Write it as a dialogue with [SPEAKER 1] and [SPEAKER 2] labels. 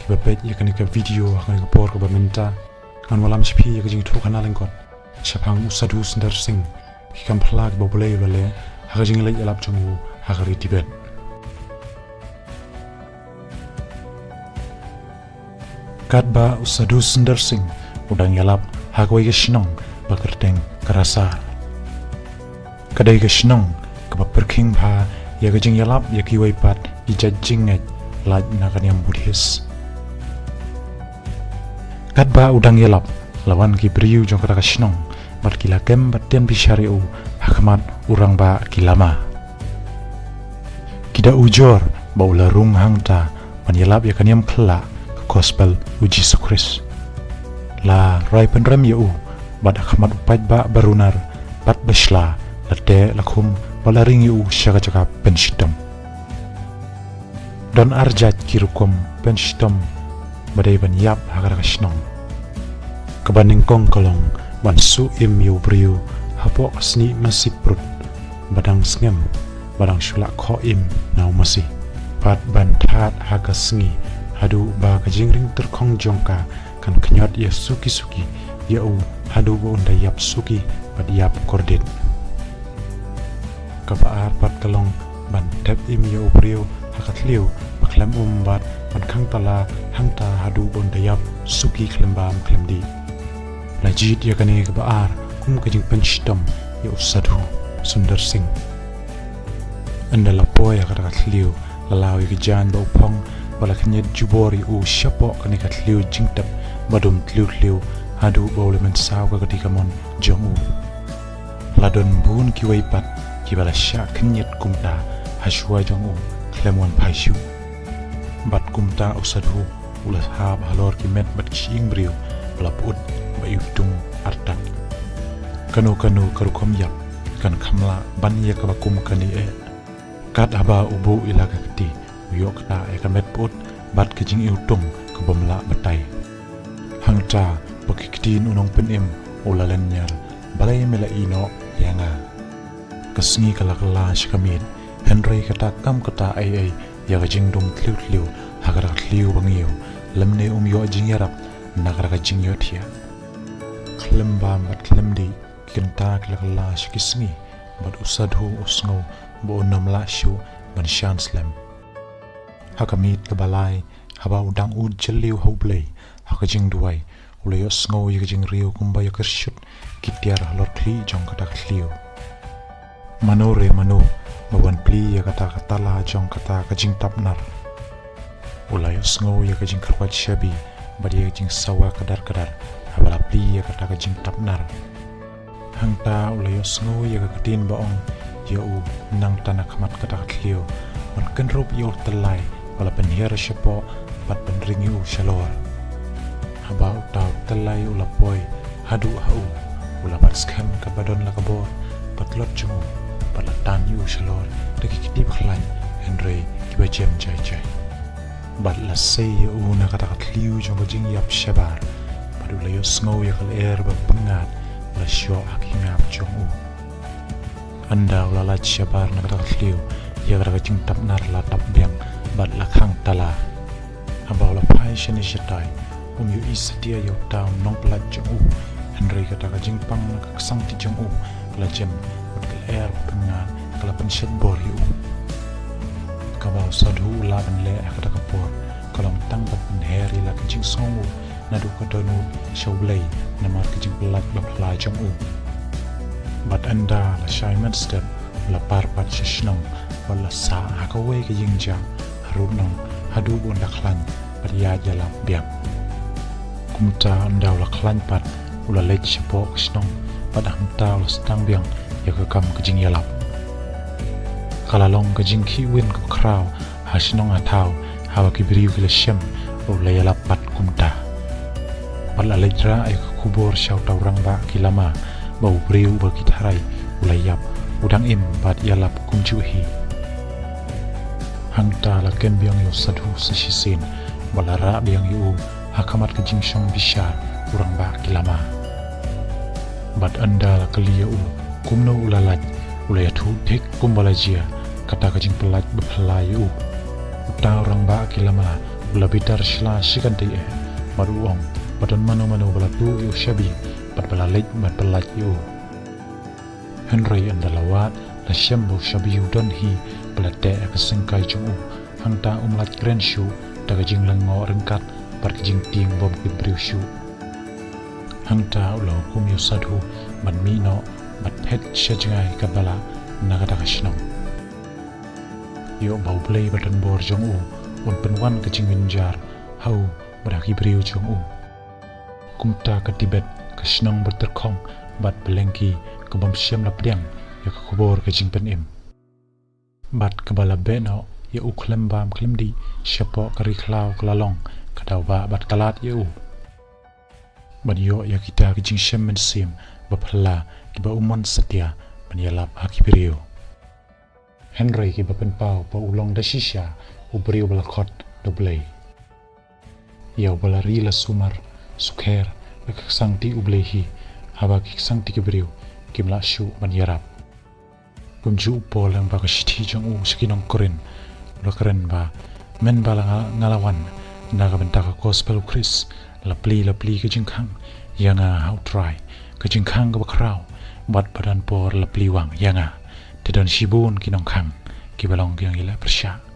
[SPEAKER 1] bepet ya kan ke video akan ke por ke bamenta kan walam spi ya jing thu kana lengkot chapang usadu sundar sing ki kam phlag bobole lale ha jing le yalap chungu ha gari tibet Kadba usadu sundar sing udang yalap ha koi ke shnong bakerteng karasa kadai ke shnong ke perking pha ya ke jing yalap ya ki wai pat i jajing ngai laj nakan yang buddhis Kadba udang yalap lawan ki briu jong kata kashnong bat kila kem batian bishariu hakamat urang ba kilama kida ujor baula rung hangta man yalap ya kaniam phla gospel uji sukris la rai penrem yau bat hakamat upat ba barunar bat besla late lakum balaring yu syaga jaga penshitam don arjat kirukom penshitam badai ban yap hagar kashnong kebaning kong kolong ban su im yu briu hapo asni masih prut badang sngem badang shula kho im nau masih pat ban that haga sngi hadu ba kajingring terkong jongka kan kenyot ya suki ya u hadu bo unda yap suki bad yap kordet kapaar pat kalong ban tep im ya u briu hakat liu baklam bat ban khang tala hangta hadu bo unda yap suki klembam klemdi lajit ya kane kapaar kum kajing penchitam ya usadu sundar sing anda lapoy hakat liu lalawi kejan ba upong balaknya jubori u syapo kani kat liu jingtap badum tliu hadu bawlemen saw ka ketika mon jongu ladon bun ki waipat ki bala sya kenyet kumta haswa jongu klemon paishu bat kumta usadu ulas hab halor ki met bat king briu balaput bayutung artak kanu karukom yap kan kamla ban ya ka bakum kani kat aba ubu ilaga keti uyok ta ekamet put bat kejing iutung ke bomla batai hangta pakiktin unong penim ulalen nyar balai mela ino yanga kesngi kala shkamit henry kata kam kata ai ya kejing dum tliu hagar tliu bangiu lemne yo jing yarap nagar kejing yo thia klembam bat klemdi kinta kala shkisngi bat usadhu usngo bo namla shu ban shanslam hakamit kebalai haba udang jeliu haublei hakajing duai ulayos ngau yajing riu kumbaya kershut kitiar halor kli jong kata kliu manore mano bawan pli ya kata katala jong kata kajing tapnar ulayos ngau yajing karwat shabi badi yajing sawa kadar habala pli ya kata kajing tapnar hangta ulayos ngau ya katin baong yau nang tanah kamat kata kliu man kenrup yau telai wala penhir syapo bat penringi u shalor haba utau telai ula poi hadu hau ula bat skam ka badon la kabor bat lot jumu bat latan yu shalor deki kiti baklan henry kiba jem jai bat la sei u na kata katliu jong jing yap shabar bat ula yo sngow ya kal bat pengat la syo akingap jong u anda ula la shabar na kata katliu ya kata jing tap nar la tap biang bat lakhang tala abau la pai shani shatai yu isatia yo taun nong plat jong u henry kata ka jing pang ka sang ti jong u kala jem bat kal pengan kala penshet bor yu kabau sadhu la ban le akata ka por kalam tang bat heri la jing songu nadu ka donu shawlei namar ka jing plat ba pla jong u bat anda la shaiman step la parpat shishnong wala sa hakawe ka jing jang runong hadu bonda klan pariya jala biak kumta ndaw la klan pat ula lej shapo ksnong pada hamta ula stang biang ya kam kejing yalap kalalong kejing kiwin ke kraw hasnong atau hawa kibriu kila shem ula yalap pat kumta pala lejra ay kubur shaw taurang ba kilama bau briu ba kitarai ula yap udang im pat yalap kumjuhi hangta la ken biang yo sadhu sisisin balara biang yu hakamat kejing shong bishar urang ba kilama bat anda la kaliya kumno ulalaj ulaya thu thik kumbalajia kata kejing pelat bepelayu uta orang ba kilama lebih tersilah sikanti maruong badan mano bala tu yu shabi bat bala lej bat bala yu Henry andalawat la shambu shabi don hi bala te akasengkai jungu hangta umlat grand show daga jing lengo rengkat bar jing ting bom kibriu shu hangta ulo kum yu sadhu bat mino bat pet shajangai kabala naga daga shnong yo bau play badan bor jungu un penwan ke jing winjar hau bar kibriu jungu kumta ke Tibet ke shnong berterkong bat belengki ke bom siam lapdiang ya ke kubur ke jing penim bat ke bala beno ya u klembam klemdi syapo kari klau kelalong kadawa bat kalat ya u bat yo ya kita ke jing siam mensim bapala ki ba umon setia menyelap akibirio Henry ki bapen pau pa ulong da shisha u brio bala khot doblei ya bala rila sumar sukher sangti ublehi haba ki sangti kibriu kimla shu banyarap kumju polang ba kashthi jong u skinong korin lokren ba men bala ngalawan naga bentaka gospel chris lapli ke jingkhang yanga how try ke jingkhang ga bakrau bat badan por lapli wang yanga tedon shibun kinong khang kibalong yang ila persya